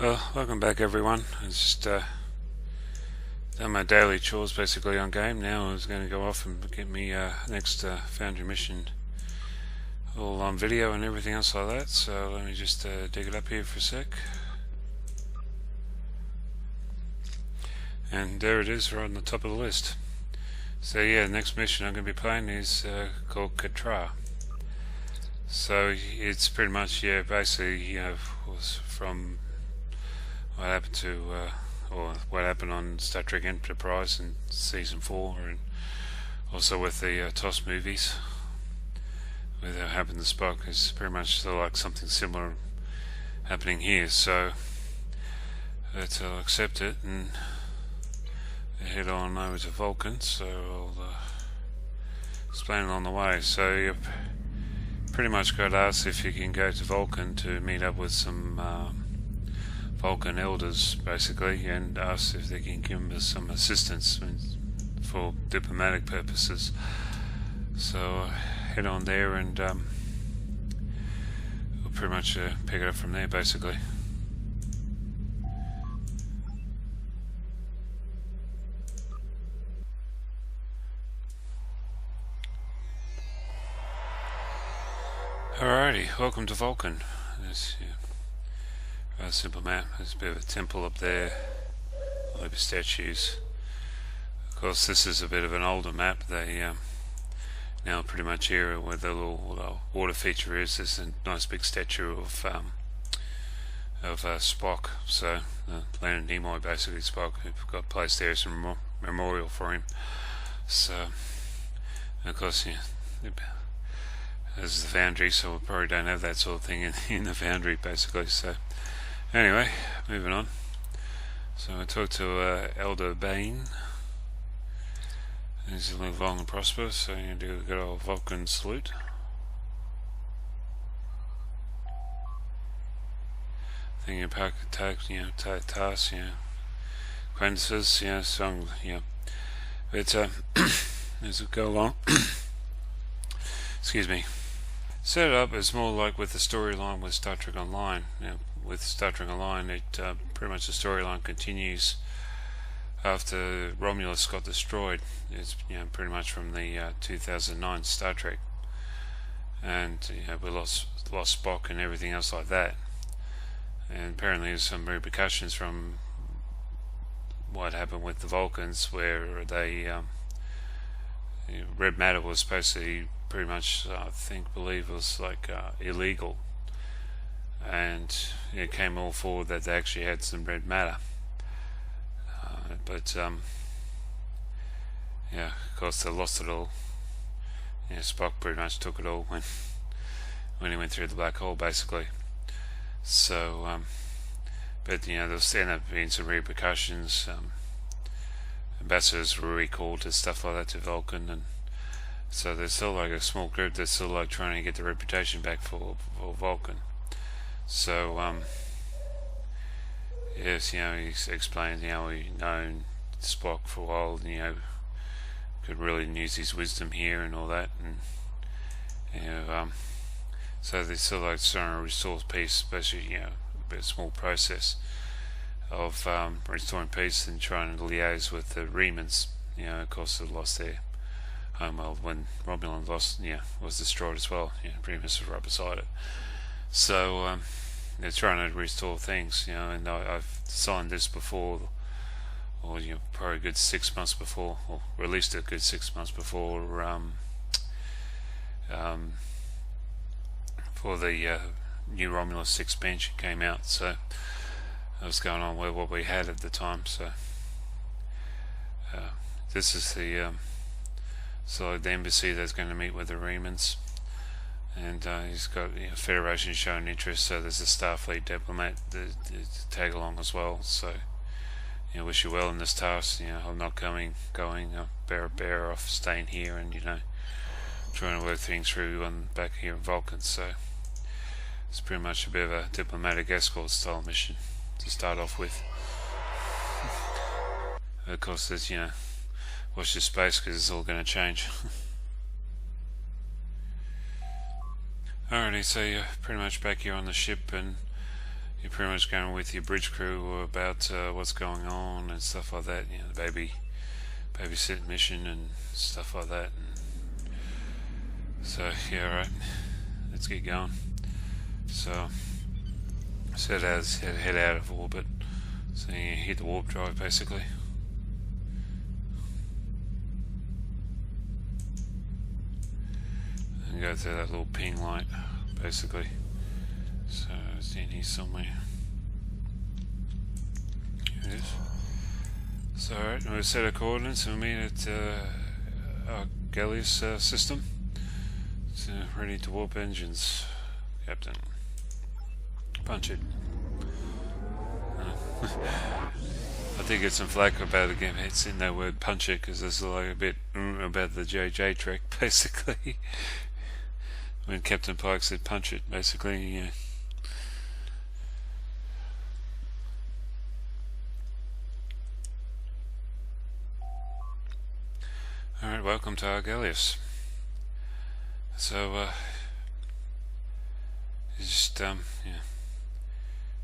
Welcome back everyone. I just done my daily chores basically on game. Now I was going to go off and get me next Foundry mission all on video and everything else like that. So let me just dig it up here for a sec. And there it is, right on the top of the list. So yeah, the next mission I'm going to be playing is called Katra. So it's pretty much, yeah, basically, was from what happened to, or what happened on Star Trek Enterprise in season 4, and also with the TOS movies, where that happened to Spock. Is pretty much still like something similar happening here. So let's accept it and head on over to Vulcan. So I'll explain it on the way. So you've pretty much got asked if you can go to Vulcan to meet up with some Vulcan elders basically, and ask if they can give us some assistance for diplomatic purposes. So head on there and we'll pretty much pick it up from there basically. Alrighty, welcome to Vulcan. There's a simple map. There's a bit of a temple up there, a lot of statues. Of course, this is a bit of an older map. They now pretty much here where the little water feature is. There's a nice big statue of Spock. So Leonard Nimoy, basically Spock, who've got placed there as a memorial for him. So, and of course, yeah. This is the Foundry, so we probably don't have that sort of thing in the Foundry basically. So anyway, moving on. So I talked to Elder Bane. He's a live long and prosperous, so you're going to do a good old Vulcan salute. Thinking about tasks, acquaintances, song, But as we go along, excuse me. Set it up as more like with the storyline with Star Trek Online. With Star Trek Online, it pretty much the storyline continues after Romulus got destroyed. It's pretty much from the 2009 Star Trek, and we lost Spock and everything else like that. And apparently there's some repercussions from what happened with the Vulcans, where they red matter was supposed to pretty much, believe it was like illegal, and it came all forward that they actually had some red matter, but of course they lost it all. Spock pretty much took it all when he went through the black hole basically. So but there's ended up being some repercussions. Ambassadors were recalled and stuff like that to Vulcan, and so there's still like a small group that's still like trying to get the reputation back for Vulcan. So yes, he's explained how he known Spock for a while, could really use his wisdom here and all that, and so they're still like trying to restore peace, especially a bit of small process of restoring peace and trying to liaise with the Remans. Of course they lost their homeworld when Romulan was destroyed as well. Remus was right beside it. So they're trying to restore things, and I've signed this before, or probably a good 6 months before, or released a good 6 months before for the new Romulus expansion came out. So that was going on with what we had at the time. So this is the the embassy that's going to meet with the Remans, and he's got Federation showing interest, so there's a Starfleet diplomat to tag along as well. So wish you well in this task. I'm not going, bear off staying here, and trying to work things through back here in Vulcan. So it's pretty much a bit of a diplomatic escort style mission to start off with. Of course there's watch this space, because it's all going to change. Alrighty, so you're pretty much back here on the ship, and you're pretty much going with your bridge crew about what's going on and stuff like that. You know, the babysit mission and stuff like that. And so yeah, right. Let's get going. So set as head out of orbit. So you hit the warp drive basically. And go through that little ping light basically. So it's in here somewhere. Here it is. So alright, we'll set our coordinates and we'll meet at our Gallius system. So ready to warp engines, Captain. Punch it. I did get some flack about it again. It's in that word punch it because there's like a bit about the JJ trick basically. When Captain Pike said punch it, basically, yeah. Alright, welcome to our Gallius. So, just, yeah.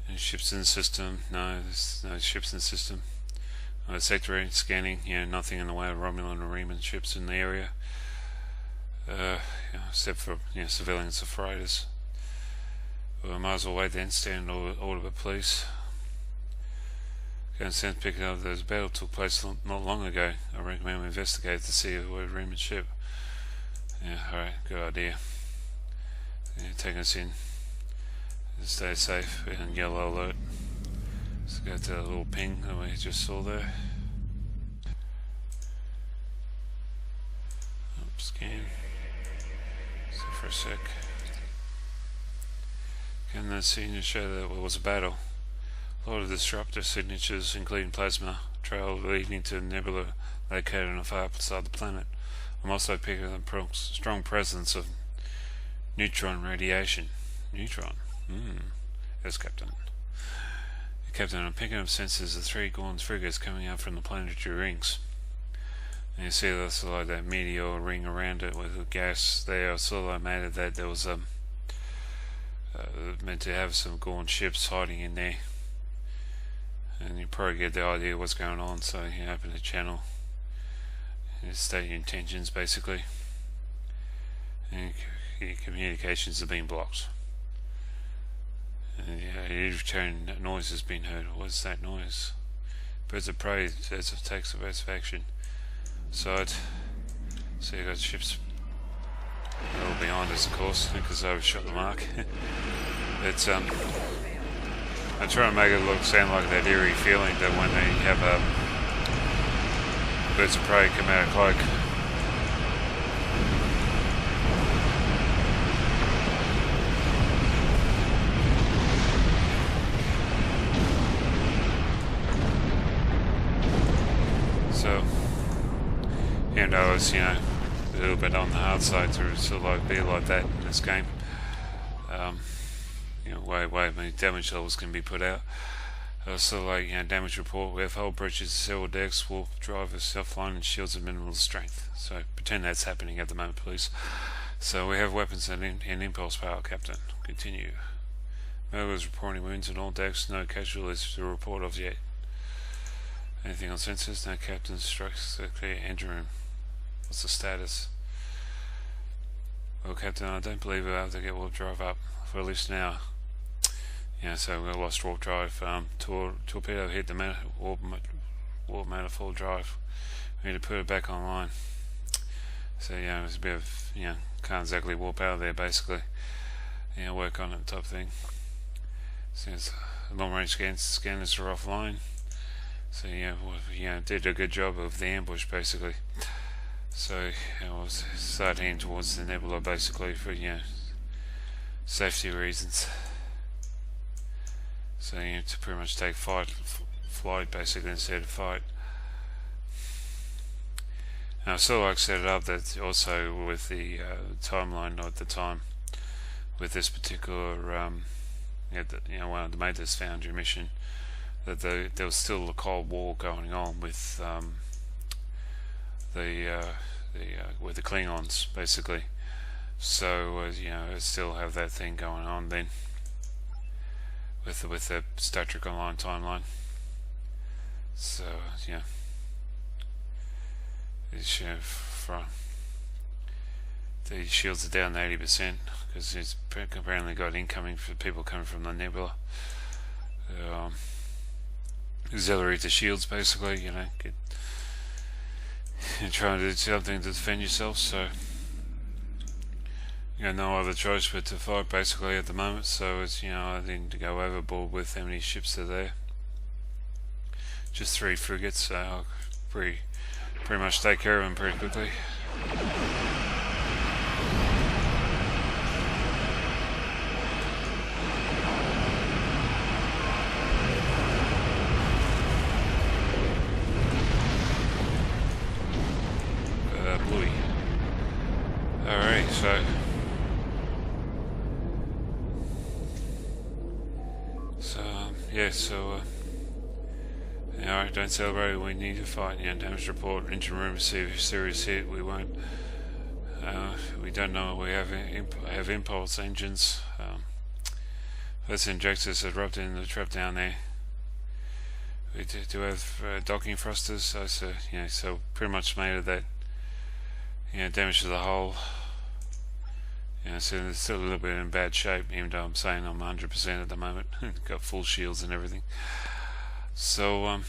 Any ships in the system? No, there's no ships in the system. Sector scanning, nothing in the way of Romulan or Reman ships in the area. Except for civilians or freighters. Well, I might as well wait then, stand in order, please. Go and send pick up. There's a battle took place not long ago. I recommend we investigate to see a Reman ship. Yeah, alright, good idea. Yeah, take us in. Stay safe and yellow alert. Let's go to that little ping that we just saw there. Scan. So for a sec. Can the signature show that it was a battle? A lot of disruptor signatures, including plasma trail leading to a nebula located on the far side of the planet. I'm also picking up a strong presence of neutron radiation. Neutron? Yes, Captain. Captain, I'm picking up sensors of 3 Gorn frigates coming out from the planetary rings. And you see that's like that meteor ring around it with the gas there. I sort of made it that there was meant to have some Gorn ships hiding in there. And you probably get the idea of what's going on, so you open the channel. You state your intentions basically. And your communications have been blocked. And your return noise has been heard. What's that noise? Birds of prey as it takes evasive action. Side. So you got ships all behind us, of course, because I overshot the mark. But I'm trying to make it sound like that eerie feeling that when they have birds of prey come out of cloak. So, and I was, a little bit on the hard side to sort of be like that in this game. Way many damage levels can be put out. Damage report. We have hull breaches, several decks, warp drivers, self-line, and shields of minimal strength. So pretend that's happening at the moment, please. So we have weapons and impulse power, Captain. Continue. Mergo is reporting wounds on all decks. No casualties to report of yet. Anything on sensors? No, Captain. Strikes the clear engine room. What's the status? Well, Captain, I don't believe we're able to get warp drive up for at least now. So we lost warp drive. Torpedo hit the warp manifold drive. We need to put it back online. So it's a bit of can't exactly warp out of there basically. Work on it type thing. Since long range scanners are offline. So did a good job of the ambush basically. So we'll start heading towards the nebula basically for safety reasons. So to pretty much take flight basically instead of fight. Now I set it up that also with the timeline at the time with this particular when I made this Foundry mission, that there was still a Cold War going on with with the Klingons basically. So I still have that thing going on then. with the Star Trek Online timeline. So yeah, it's, the shields are down to 80% because it's apparently got incoming for people coming from the nebula. Auxiliary to shields, basically. You're trying to do something to defend yourself, so you got no other choice but to fight basically at the moment. So it's I need to go overboard with how many ships are there. Just 3 frigates, so I'll pretty much take care of them pretty quickly. Bluey. Alright, alright, don't celebrate, we need to fight. Damage report, engine room, serious hit, we won't. We don't know, we have impulse engines. Let's injectors erupted in the trap down there. We do have docking thrusters, so pretty much made of that. Damage to the hull. So it's still a little bit in bad shape, even though I'm saying I'm 100% at the moment. Got full shields and everything. So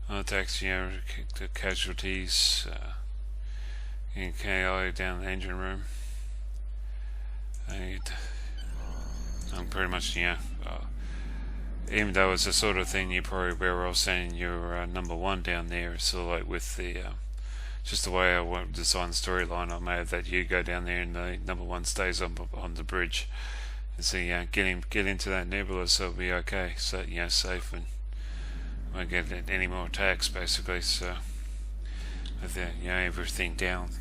attacks, the casualties, KI down the engine room. I'm pretty much, even though it's the sort of thing you probably better off saying you're number 1 down there, sort of like with the just the way I want to design the storyline, I made that you go down there and the number 1 stays on the bridge, and so get into that nebula, so it'll be okay, so safe and won't get any more attacks basically. So with that, everything down,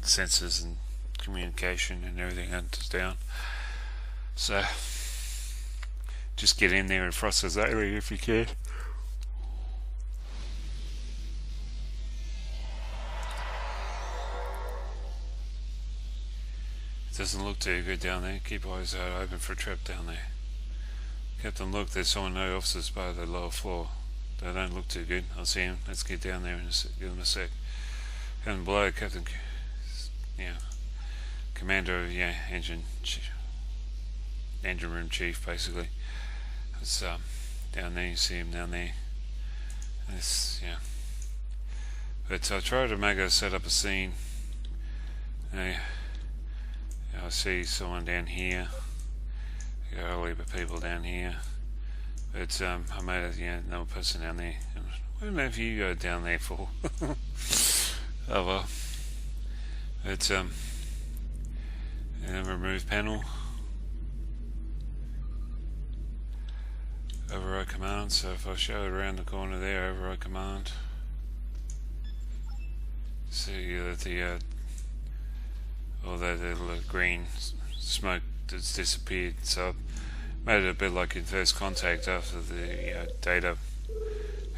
sensors and communication and everything is down. So just get in there and frost those area if you can. It doesn't look too good down there. Keep eyes out open for a trap down there. Captain, look, there's someone, no officers by the lower floor. They don't look too good. I'll see him. Let's get down there and give them a sec. Captain below, Captain, Commander of engine room chief, basically. It's down there. You see him down there. It's, but I try to make set up a scene. I see someone down here. I got a heap of people down here. But I made another person down there. What on earth you go down there for? Oh well. It's and then remove panel. Override command. So if I show it around the corner there, override command. See that all that little green smoke that's disappeared. So I made it a bit like in First Contact after the data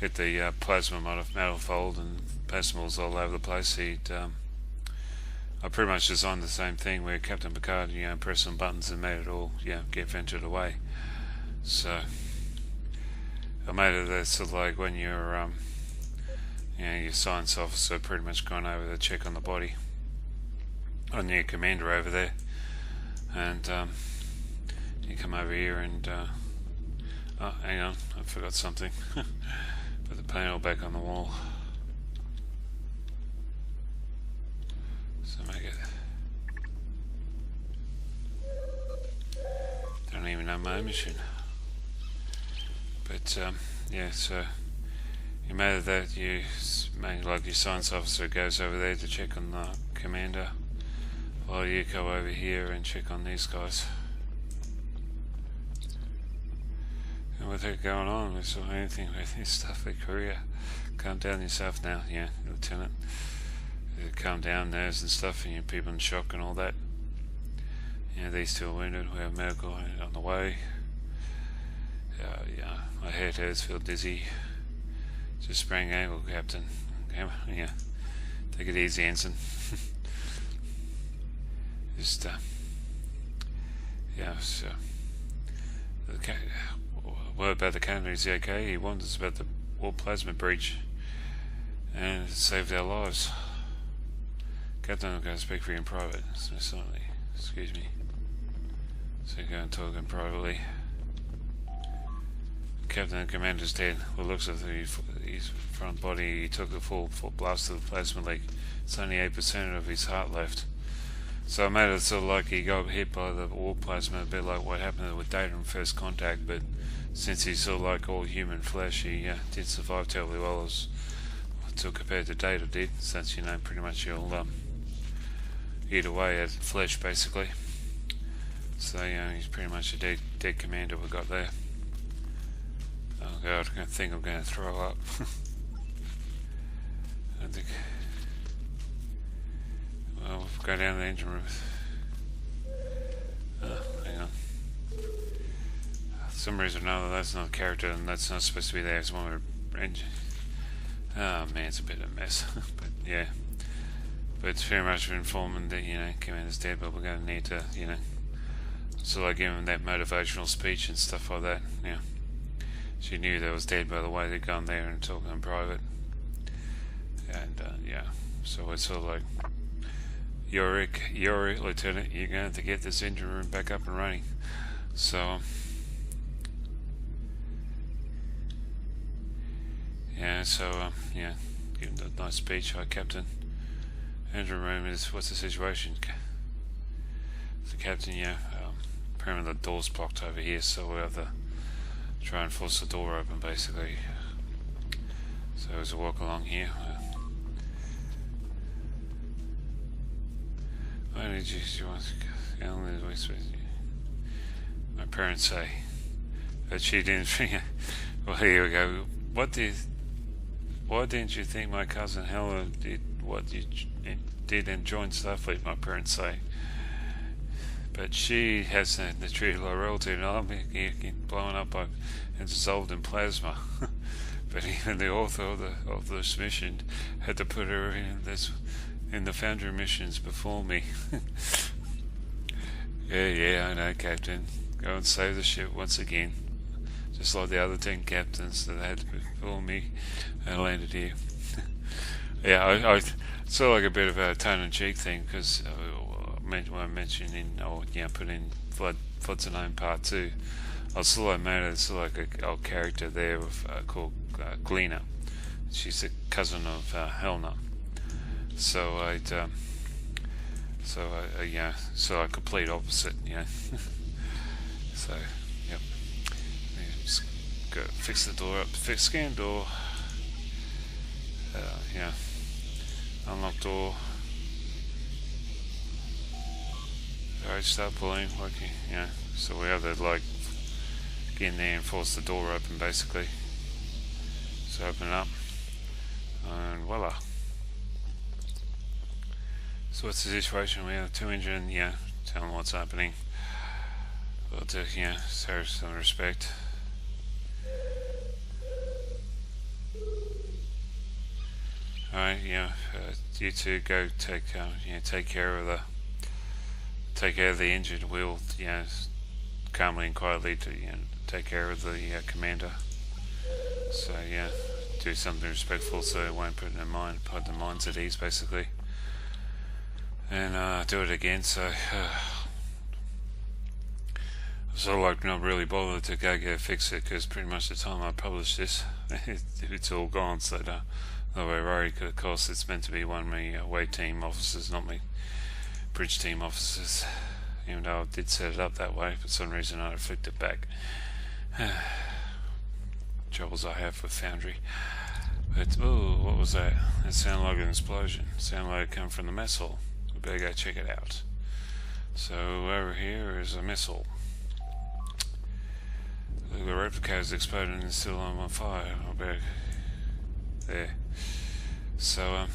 hit the plasma manifold and plasmals all over the place. I pretty much designed the same thing where Captain Picard pressed some buttons and made it all get ventured away. So I made it that sort of like when you're your science officer pretty much gone over to check on the body on your commander over there, and you come over here and oh, hang on, I forgot something. Put the panel back on the wall. So make it. Don't even know my mission. But so you made it that you make like your science officer goes over there to check on the commander, while you go over here and check on these guys. And with that going on, we saw anything with this stuff at Korea. Calm down yourself now, Lieutenant. Calm down, nerves and stuff, and people in shock and all that. These two are wounded. We have medical on the way. My head hurts, feel dizzy. Just sprained ankle, Captain. Take it easy, Ensign. Just so What about the Canada? Is he okay? He warned us about the war plasma breach, and it saved our lives. Captain, I'm going to speak for you in private. Certainly. Excuse me. So go and talk in privately. Captain, the commander's dead. Well, looks at his front body. He took a full blast of the plasma leak. It's only 8% of his heart left. So I made it sort of like he got hit by the war plasma, a bit like what happened with Data in First Contact, but since he's sort of like all human flesh, he did survive terribly well as compared to Data did, since, you know, pretty much he'll eat away at flesh basically. So, you know, he's pretty much a dead commander we got there. Oh god, I think I'm going to throw up. I think. Well, we'll go down to the engine room. Hang on. For some reason or another, that's not a character, and that's not supposed to be there. It's one of our engine. Oh man, it's a bit of a mess. But yeah. But it's very much informing that, you know, Commander's dead, but we're going to need to, you know, so like give him that motivational speech and stuff like that. Yeah. She knew that I was dead by the way they'd gone there and talking in private. And yeah, so it's sort of like, Yorick, Lieutenant, you're going to have to get this engine room back up and running. So, yeah, yeah, give him a nice speech. Hi, Captain. Engine room is, what's the situation? The Captain, yeah, apparently the door's blocked over here, so we have to try and force the door open, basically. So as we walk along here, why did you want to my parents say that she didn't. Well, here we go. Why didn't you think my cousin Helen did what you did and joined Starfleet? My parents say. But she has the treated like royalty, and I'm blown up and dissolved in plasma. But even the author of this mission had to put her in the Foundry missions before me. Yeah, I know, Captain. Go and save the ship once again, just like the other 10 captains that had before me and landed here. Yeah, I sort of like a bit of a tongue-in-cheek thing, because I mentioned put in Floods and Home Part 2. I sort of made it sort of like an old character there called Gleena. She's a cousin of Helena. So so a complete opposite, you know. So, yep. Just go fix the door up. Scan door. Yeah. Unlock door. Alright, start pulling. Okay, yeah. So we have to like get in there and force the door open, basically. So open it up, and voila. So what's the situation? We have 2 engine, yeah, tell them what's happening. We'll do, yeah, show some respect. Alright, yeah, you two go take care of the engine. We'll, calmly and quietly to, take care of the commander. So yeah, do something respectful so it won't put their minds at ease, basically. And do it again. So I'm sort of like not really bothered to go fix it, because pretty much the time I publish this, it's all gone. So not very worried. Of course, it's meant to be one of my away team officers, not my bridge team officers. Even though I did set it up that way, for some reason I flicked it back. Troubles I have with Foundry. But oh, what was that? It sounded like an explosion. It sounded like it came from the mess hall. We better go check it out. So over here is a missile. Look, the replicator's exploded and it's still on fire. I better there. So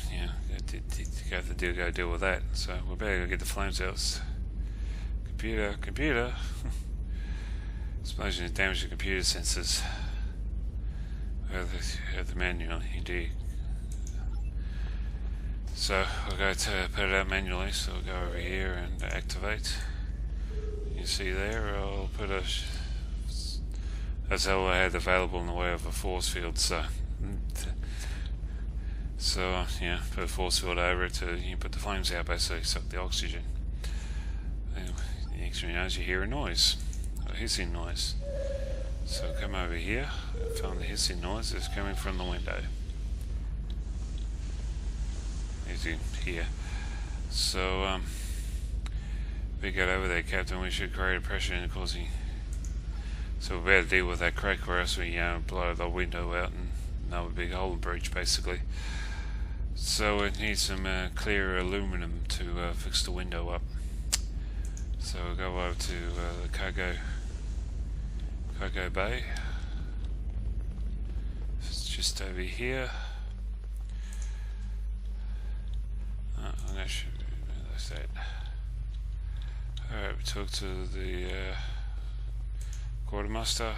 go deal with that. So we better go get the flames out. Computer. Explosion has damaged the computer sensors. The manual, indeed. So we'll go to put it out manually. So we'll go over here and activate. You see there, I'll put a that's all I had available in the way of a force field. So yeah, put a force field over it to put the flames out, basically suck the oxygen. And the next thing you know, you hear a noise, a hissing noise. So come over here, I found the hissing noise is coming from the window. As you hear. So we got over there, Captain. We should create a pressure in causing. So we better deal with that crack, or else we blow the window out and another big hole breach, basically. So it needs some clear aluminum to fix the window up. So we'll go over to the cargo bay. It's just over here. I'm going to show you that. Alright, we talk to the quartermaster.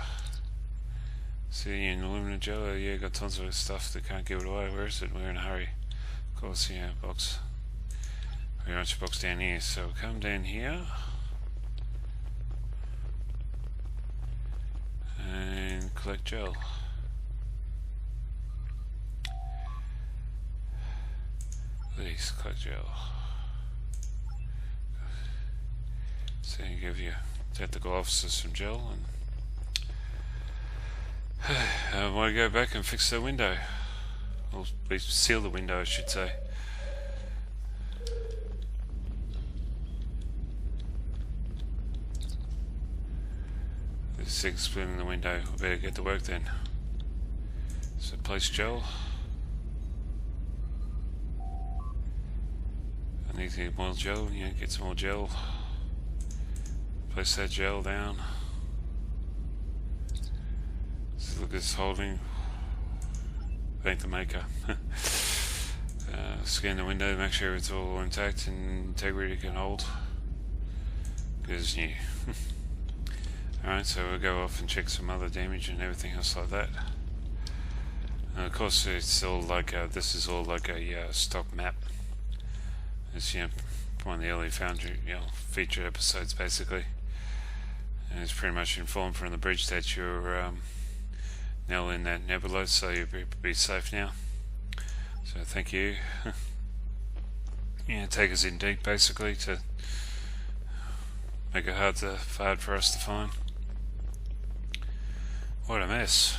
See, in aluminum gel, yeah, got tons of stuff that can't give it away. Where is it? We're in a hurry. Of course, yeah, box. Very much a box down here. So come down here. And collect gel. Please collect gel. So you give your technical officers some gel, and I want to go back and fix the window. Or seal the window, I should say. This thing's splitting the window. We better get to work then. So place gel. I need to get more gel. Yeah, get some more gel. Place that gel down. So look, it's holding. Thank the maker. Scan the window, make sure it's all intact and integrity can hold. Because it's new. Alright, so we'll go off and check some other damage and everything else like that. And of course, it's all like this is all like a stock map. It's one of the early Foundry featured episodes, basically. And it's pretty much informed from the bridge that you're now in that nebula, so you'll be safe now. So thank you. Take us in deep, basically, to make it hard for us to find. What a mess.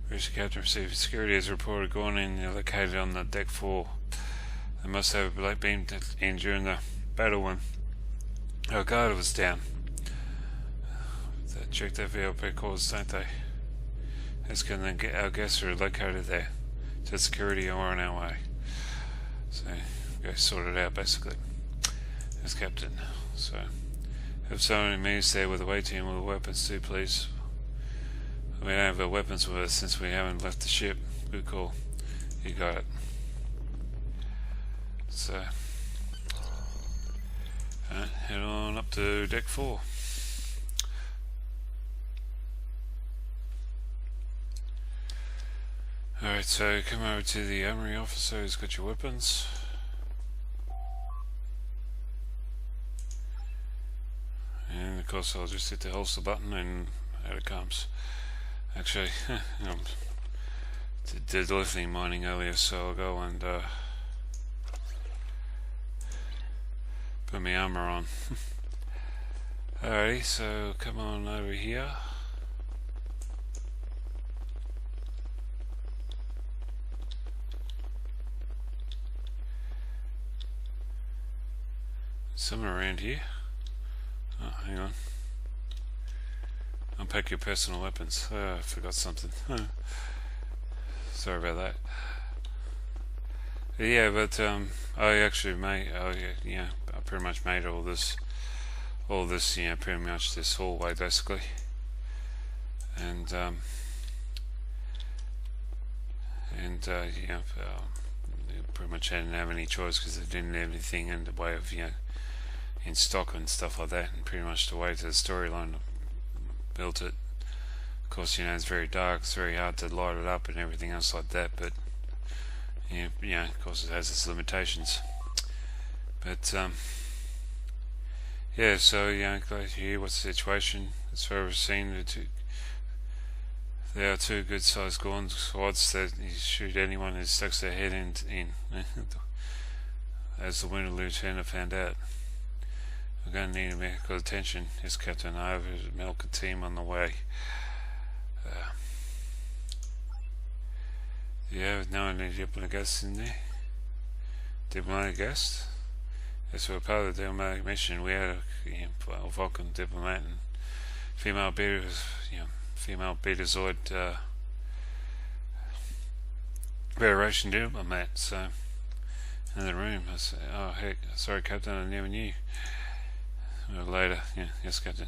British captain received security as reported gone in located on the deck 4. They must have a black beam in during the battle when our guard was down. They check their VLP calls, don't they? As can then get our guests are located there. To security or on our way. So go sort it out, basically. As captain. So have someone in meetings there with the away team with the weapons too, please. We don't have our weapons with us since we haven't left the ship. Good call. You got it. So head on up to deck 4. Alright, so come over to the armory officer who's got your weapons. And of course I'll just hit the holster button and out it comes. Actually, did lithium mining earlier, so I'll go and put my armor on. Alrighty, so come on over here. Somewhere around here. Oh, hang on. Unpack your personal weapons. Oh, I forgot something. Sorry about that. Yeah, but I actually made. Oh yeah, I pretty much made all this. Pretty much this hallway basically. And pretty much didn't have any choice because they didn't have anything in the way of in stock and stuff like that, and pretty much the way to the storyline built it. Of course, it's very dark, it's very hard to light it up and everything else like that, but of course it has its limitations. But so glad to hear what's the situation. as far as seen, there are two good-sized Gorn squads that you shoot anyone who sticks their head in as the Winter Lieutenant found out. We're going to need medical attention. Yes, Captain. Over to milk a team on the way. Yeah, with no any diplomatic guests in there. Diplomatic guests? Yes, we're part of the diplomatic mission. We had a Vulcan diplomat and female Betazoid Federation diplomat. So in the room, I said, "Oh heck, sorry, Captain, I never knew." Later, yeah, yes, Captain.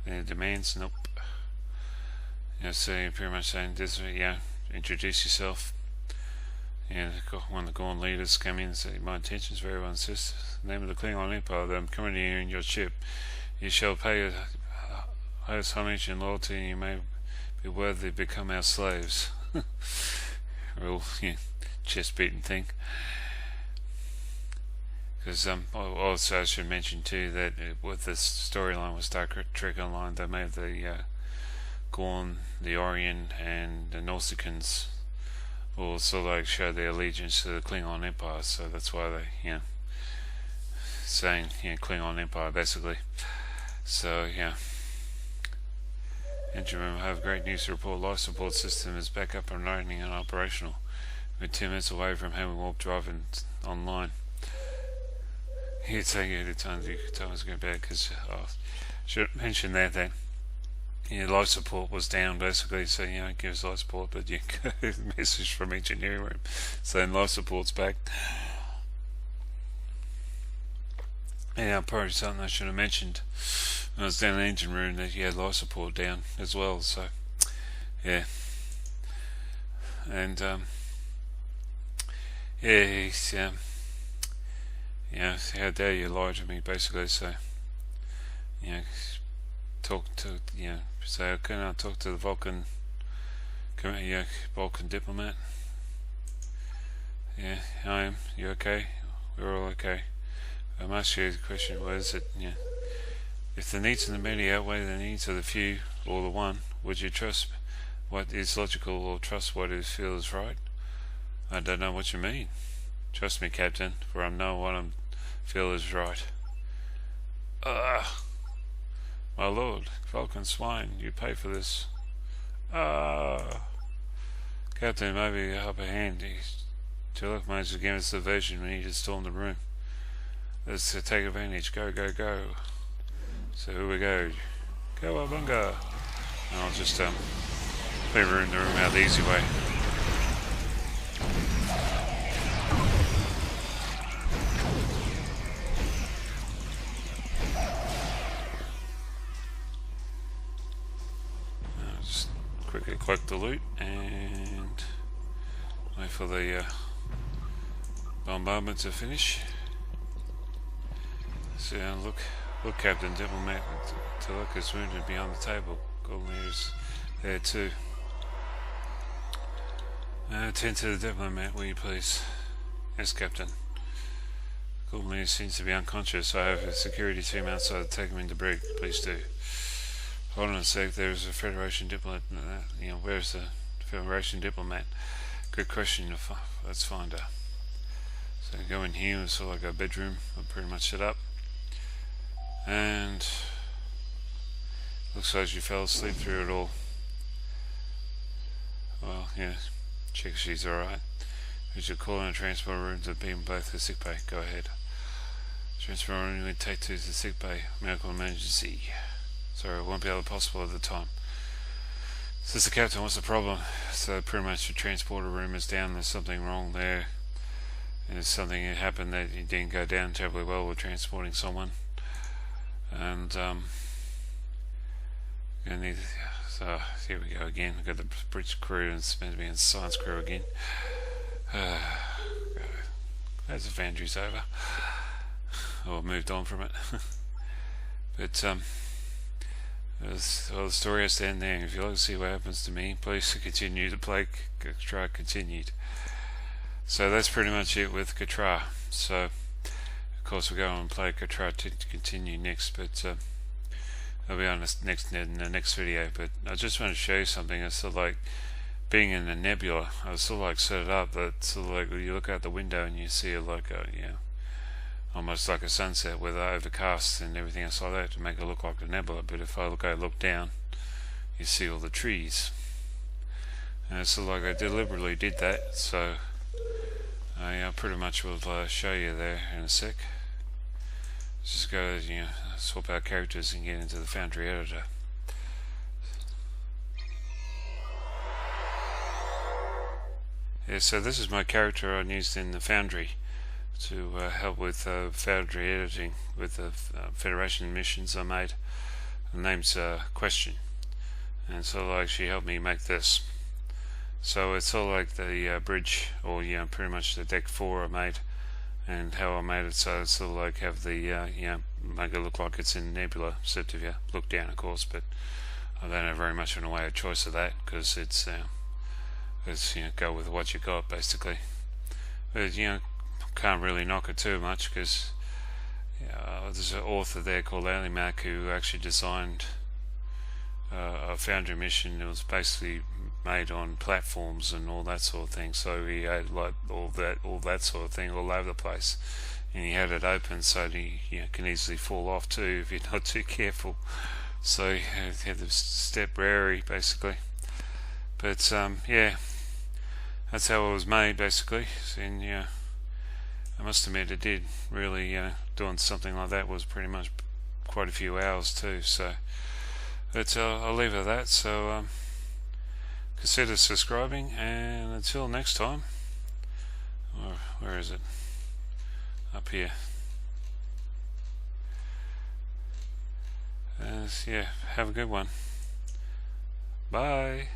Any demands? Nope. So you're pretty much saying this, introduce yourself. One of the Gorn leaders come in and say, "My intentions very well insist. In the name of the Klingon Empire that I'm coming to you in your ship. You shall pay your highest homage and loyalty, and you may be worthy to become our slaves." Real chest beating thing. Because also I should mention too that with this storyline with Star Trek Online, they made the Gorn, the Orion, and the Nausicaans will sort of like show their allegiance to the Klingon Empire, so that's why they, saying, Klingon Empire basically. So, and remember, I have great news to report. Life support system is back up and running and operational. We're 2 minutes away from having warp driving online. You'd say at the time was going back because I should mention that life support was down basically, so it gives life support, but you get a message from engineering room saying life support's back. Yeah, probably something I should have mentioned when I was down in the engine room, that you had life support down as well, so yeah. And he's how dare you lie to me basically, so talk to say, can I talk to the Vulcan Vulcan diplomat? Yeah, I am. You okay? We're all okay. I'm asking you the question, what is it? If the needs of the many outweigh the needs of the few or the one, would you trust what is logical or trust what you feel is right? I don't know what you mean. Trust me, Captain, for I know what I feel is right. My lord, Vulcan swine, you pay for this. Captain, maybe a upper hand. Tulip managed to give us the version we need to storm the room. Let's take advantage. Go, go, go. So here we go. Cowabunga. And I'll just clear the room out the easy way. Quickly collect the loot and wait for the bombardment to finish. So look, Captain Diplomat, Tiluk is wounded beyond the table. Golden's there too. Attend to the Diplomat, will you please? Yes, Captain. Golden seems to be unconscious. I have a security team outside to take him into brig. Please do. Hold on a sec, there's a Federation diplomat. Where's the Federation diplomat? Good question. Let's find her. So go in here, it's sort of like a bedroom. I'm pretty much set up. And looks like you fell asleep through it all. Well, check she's alright. We should call in a transport room to beam both to sick bay. Go ahead. Transport room we take to the sick bay. Medical emergency. Sorry, it won't be able to possible at the time. Says the captain, what's the problem? So pretty much the transporter room is down, there's something wrong there. And there's something that happened that it didn't go down terribly well with transporting someone. And so here we go again. We've got the bridge crew and it's meant to be in science crew again. That's the Foundry's over. Or moved on from it. But well, the story has to end there. If you'd like to see what happens to me, please continue to play Katra continued. So that's pretty much it with Katra. So of course we'll go on and play Katra to continue next, but I'll be on in the next video. But I just want to show you something. It's sort of like being in a nebula. I was sort of like set it up that sort of like you look out the window and you see like a almost like a sunset with overcast and everything else like that to make it look like a nebula. But if I look down, you see all the trees. And it's sort of like I deliberately did that, so I pretty much will show you there in a sec. Just go swap out characters and get into the Foundry editor. Yeah, so this is my character I used in the Foundry to help with Foundry editing with the Federation missions I made. The name's Question, and so like she helped me make this. So it's all like the bridge, or pretty much the deck 4 I made, and how I made it so it's sort of like have the make it look like it's in nebula, except if you look down, of course. But I don't have very much in a way of choice of that, because it's go with what you got basically. But can't really knock it too much, because there's an author there called Ali Mack who actually designed a Foundry mission. It was basically made on platforms and all that sort of thing, so he had like all that sort of thing all over the place, and he had it open so he can easily fall off too if you're not too careful. So he had the step wary basically. But yeah, that's how it was made basically. And I must admit it did really doing something like that was pretty much quite a few hours too. So but I'll leave it at that. So consider subscribing, and until next time, or where is it? Up here. Yeah, have a good one. Bye.